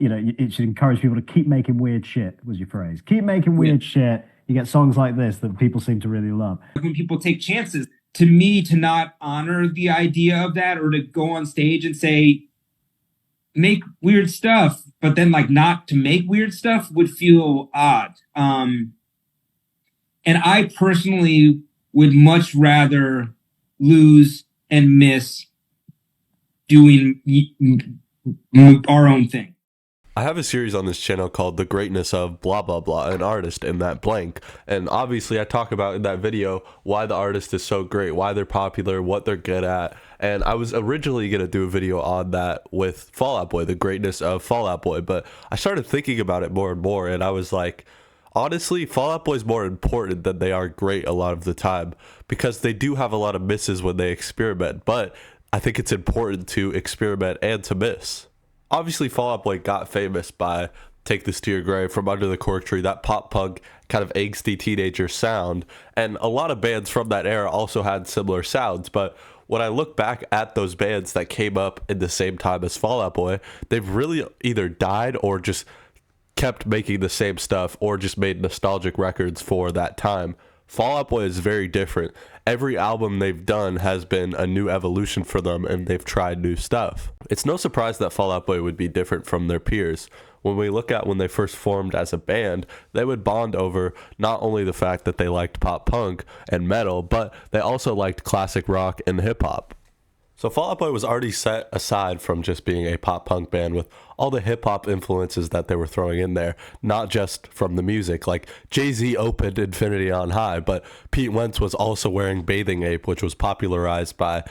it should encourage people to keep making weird shit, was your phrase. Keep making weird shit. You get songs like this that people seem to really love. When people take chances, to me, to not honor the idea of that, or to go on stage and say, make weird stuff, but then like not to make weird stuff would feel odd. And I personally would much rather lose and miss doing our own thing. I have a series on this channel called The Greatness of blah blah blah, an artist in that blank, and obviously I talk about in that video why the artist is so great, why they're popular, what they're good at. And I was originally going to do a video on that with Fall Out Boy, the greatness of Fall Out Boy, but I started thinking about it more and more, and I was like, honestly, Fall Out Boy is more important than they are great a lot of the time, because they do have a lot of misses when they experiment, but I think it's important to experiment and to miss. Obviously, Fall Out Boy got famous by Take This to Your Grave, From Under the Cork Tree, that pop punk kind of angsty teenager sound, and a lot of bands from that era also had similar sounds, but when I look back at those bands that came up in the same time as Fall Out Boy, they've really either died or just kept making the same stuff or just made nostalgic records for that time. Fall Out Boy is very different. Every album they've done has been a new evolution for them, and they've tried new stuff. It's no surprise that Fall Out Boy would be different from their peers. When we look at when they first formed as a band, they would bond over not only the fact that they liked pop punk and metal, but they also liked classic rock and hip hop. So Fall Out Boy was already set aside from just being a pop punk band with all the hip hop influences that they were throwing in there, not just from the music. Like Jay-Z opened Infinity on High, but Pete Wentz was also wearing Bathing Ape, which was popularized by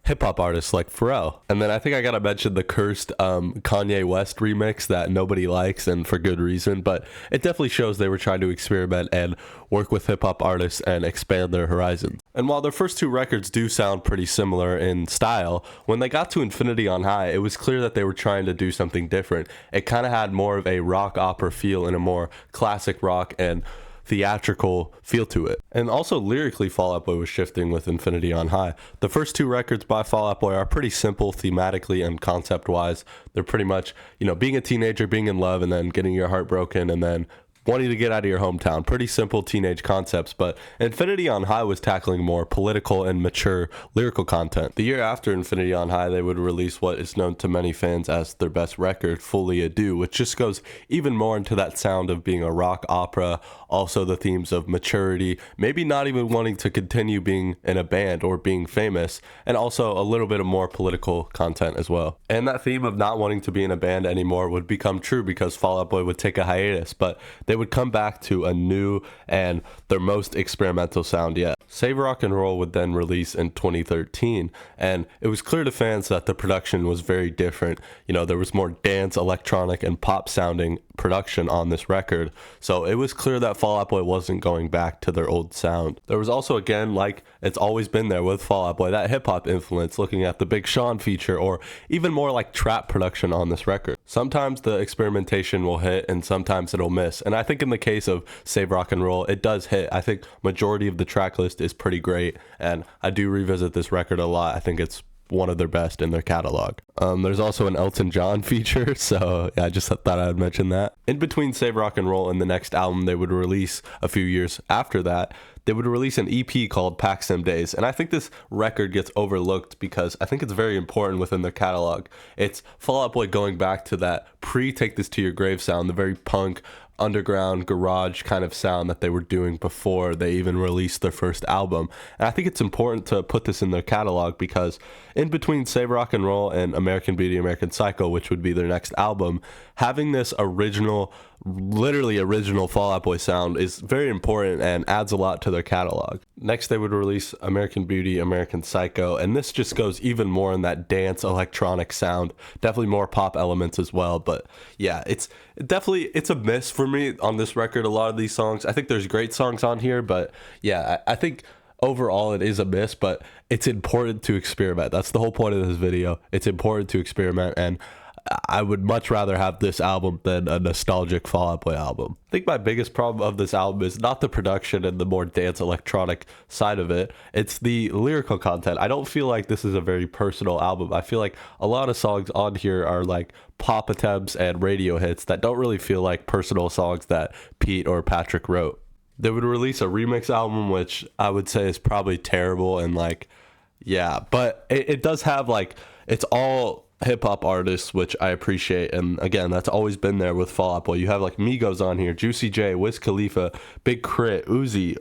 hip-hop artists like Pharrell. And then I think I gotta mention the cursed Kanye West remix that nobody likes, and for good reason, but it definitely shows they were trying to experiment and work with hip-hop artists and expand their horizons. And while their first two records do sound pretty similar in style, when they got to Infinity on High, it was clear that they were trying to do something different. It kind of had more of a rock opera feel and a more classic rock and theatrical feel to it. And also lyrically, Fall Out Boy was shifting with Infinity on High. The first two records by Fall Out Boy are pretty simple thematically and concept wise. They're pretty much, being a teenager, being in love, and then getting your heart broken, and then wanting to get out of your hometown. Pretty simple teenage concepts, but Infinity on High was tackling more political and mature lyrical content. The year after Infinity on High, they would release what is known to many fans as their best record, Folie, Deux, which just goes even more into that sound of being a rock opera, also the themes of maturity, maybe not even wanting to continue being in a band or being famous, and also a little bit of more political content as well. And that theme of not wanting to be in a band anymore would become true because Fall Out Boy would take a hiatus, but they would come back to a new and their most experimental sound yet. Save Rock and Roll would then release in 2013, and it was clear to fans that the production was very different. There was more dance, electronic, and pop sounding production on this record, so it was clear that Fall Out Boy wasn't going back to their old sound. There was also, again, like it's always been there with Fall Out Boy, that hip-hop influence, looking at the Big Sean feature, or even more like trap production on this record. Sometimes the experimentation will hit and sometimes it'll miss, and I think in the case of Save Rock and Roll, it does hit. I think majority of the track list is pretty great, and I do revisit this record a lot. I think it's one of their best in their catalog. There's also an Elton John feature, so yeah, I just thought I'd mention that. In between Save Rock and Roll and the next album they would release a few years after that, they would release an EP called Pack Some Days, and I think this record gets overlooked because I think it's very important within their catalog. It's Fall Out Boy going back to that pre-Take This to Your Grave sound, the very punk, underground garage kind of sound that they were doing before they even released their first album. And I think it's important to put this in their catalog because in between Save Rock and Roll and American Beauty, American Psycho, which would be their next album, having this literally original Fall Out Boy sound is very important and adds a lot to their catalog. Next, they would release American Beauty, American Psycho, and this just goes even more in that dance electronic sound, definitely more pop elements as well. But yeah, it's a miss for me on this record. A lot of these songs, I think there's great songs on here, but yeah, I think overall it is a miss, but it's important to experiment. That's the whole point of this video. It's important to experiment, and I would much rather have this album than a nostalgic Fall Out Boy album. I think my biggest problem of this album is not the production and the more dance electronic side of it. It's the lyrical content. I don't feel like this is a very personal album. I feel like a lot of songs on here are like pop attempts and radio hits that don't really feel like personal songs that Pete or Patrick wrote. They would release a remix album, which I would say is probably terrible, and like, yeah, but it does have like, it's all hip hop artists, which I appreciate. And again, that's always been there with Fall Out Boy. You have like Migos on here, Juicy J, Wiz Khalifa, Big Crit, Uzi.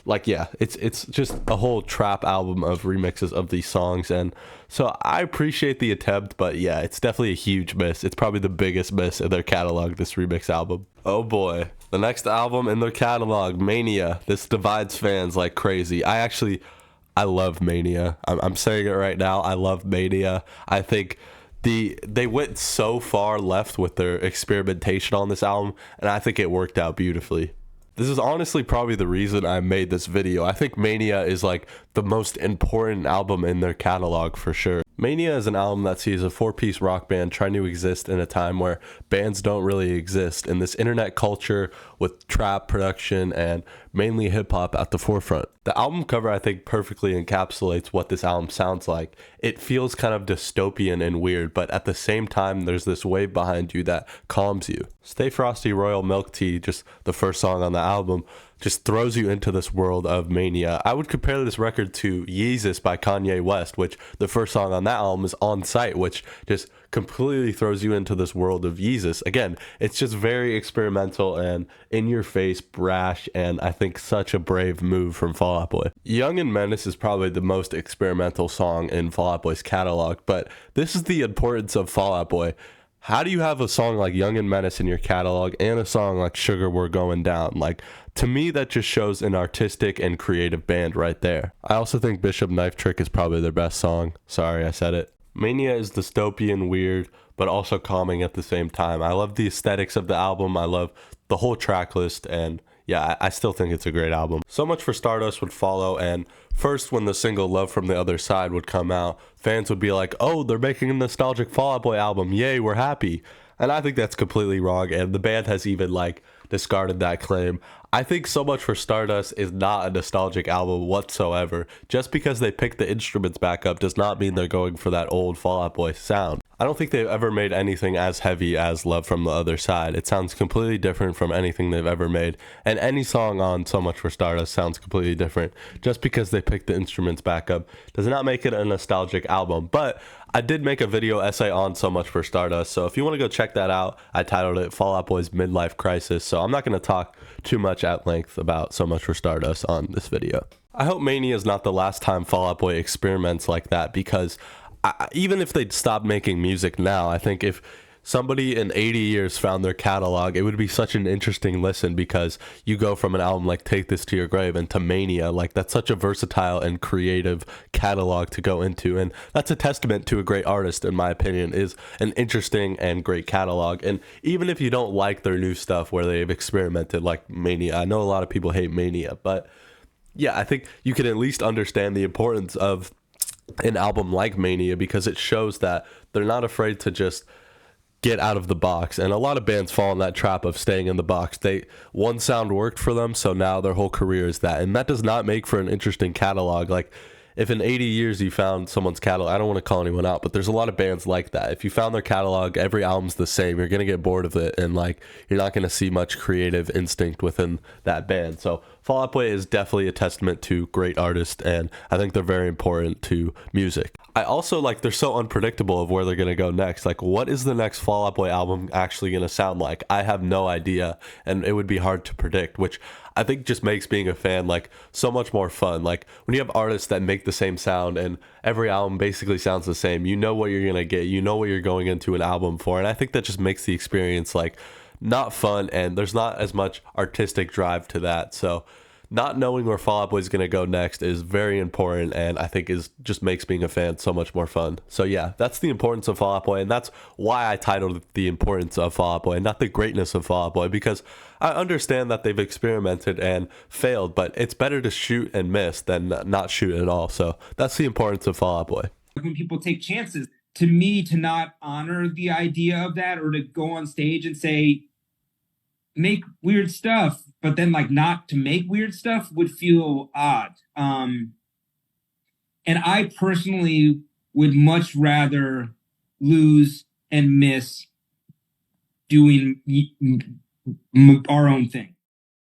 Like, yeah, it's just a whole trap album of remixes of these songs. And so I appreciate the attempt, but yeah, it's definitely a huge miss. It's probably the biggest miss in their catalog, this remix album. Oh boy. The next album in their catalog, Mania. This divides fans like crazy. I love Mania. I'm saying it right now. I love Mania. I think they went so far left with their experimentation on this album, and I think it worked out beautifully. This is honestly probably the reason I made this video. I think Mania is like the most important album in their catalog for sure. Mania is an album that sees a four-piece rock band trying to exist in a time where bands don't really exist in this internet culture with trap production and mainly hip-hop at the forefront. The album cover, I think, perfectly encapsulates what this album sounds like. It feels kind of dystopian and weird, but at the same time, there's this wave behind you that calms you. Stay Frosty Royal Milk Tea, just the first song on the album, just throws you into this world of Mania. I would compare this record to Yeezus by Kanye West, which the first song on that album is On Sight, which just completely throws you into this world of Yeezus. Again, it's just very experimental and in your face, brash, and I think such a brave move from Fall Out Boy. Young and Menace is probably the most experimental song in Fall Out Boy's catalog, but this is the importance of Fall Out Boy. How do you have a song like Young and Menace in your catalog and a song like Sugar We're Going Down? Like, to me, that just shows an artistic and creative band right there. I also think Bishop Knife Trick is probably their best song. Sorry, I said it. Mania is dystopian, weird, but also calming at the same time. I love the aesthetics of the album. I love the whole track list, and yeah, I still think it's a great album. So Much for Stardust would follow, and first when the single Love from the Other Side would come out, fans would be like, oh, they're making a nostalgic Fall Out Boy album. Yay, we're happy. And I think that's completely wrong, and the band has even like discarded that claim. I think So Much for Stardust is not a nostalgic album whatsoever. Just because they picked the instruments back up does not mean they're going for that old Fall Out Boy sound. I don't think they've ever made anything as heavy as Love from the Other Side. It sounds completely different from anything they've ever made, and any song on So Much for Stardust sounds completely different. Just because they picked the instruments back up does not make it a nostalgic album, but I did make a video essay on So Much for Stardust, so if you want to go check that out, I titled it Fall Out Boy's Midlife Crisis, so I'm not going to talk too much at length about So Much for Stardust on this video. I hope Mania is not the last time Fall Out Boy experiments like that, because even if they'd stop making music now, I think if somebody in 80 years found their catalog, it would be such an interesting listen, because you go from an album like Take This to Your Grave and to Mania. Like, that's such a versatile and creative catalog to go into, and that's a testament to a great artist, in my opinion, is an interesting and great catalog. And even if you don't like their new stuff where they've experimented like Mania, I know a lot of people hate Mania, but yeah, I think you can at least understand the importance of an album like Mania, because it shows that they're not afraid to just get out of the box. And a lot of bands fall in that trap of staying in the box. One sound worked for them, so now their whole career is that, and that does not make for an interesting catalog. Like, if in 80 years you found someone's catalog, I don't want to call anyone out, but there's a lot of bands like that. If you found their catalog, every album's the same, you're going to get bored of it, and like, you're not going to see much creative instinct within that band. So Fall Out Boy is definitely a testament to great artists, and I think they're very important to music. I also like, they're so unpredictable of where they're going to go next. Like, what is the next Fall Out Boy album actually going to sound like? I have no idea, and it would be hard to predict, which I think just makes being a fan like so much more fun. Like, when you have artists that make the same sound and every album basically sounds the same, you know what you're going to get, you know what you're going into an album for, and I think that just makes the experience like not fun, and there's not as much artistic drive to that. So not knowing where Fall Out Boy is going to go next is very important, and I think is just makes being a fan so much more fun. So yeah, that's the importance of Fall Out Boy, and that's why I titled it The Importance of Fall Out Boy, and not The Greatness of Fall Out Boy, because I understand that they've experimented and failed, but it's better to shoot and miss than not shoot at all. So that's the importance of Fall Out Boy. When people take chances, to me, to not honor the idea of that, or to go on stage and say, make weird stuff, but then like not to make weird stuff would feel odd. And I personally would much rather lose and miss doing our own thing.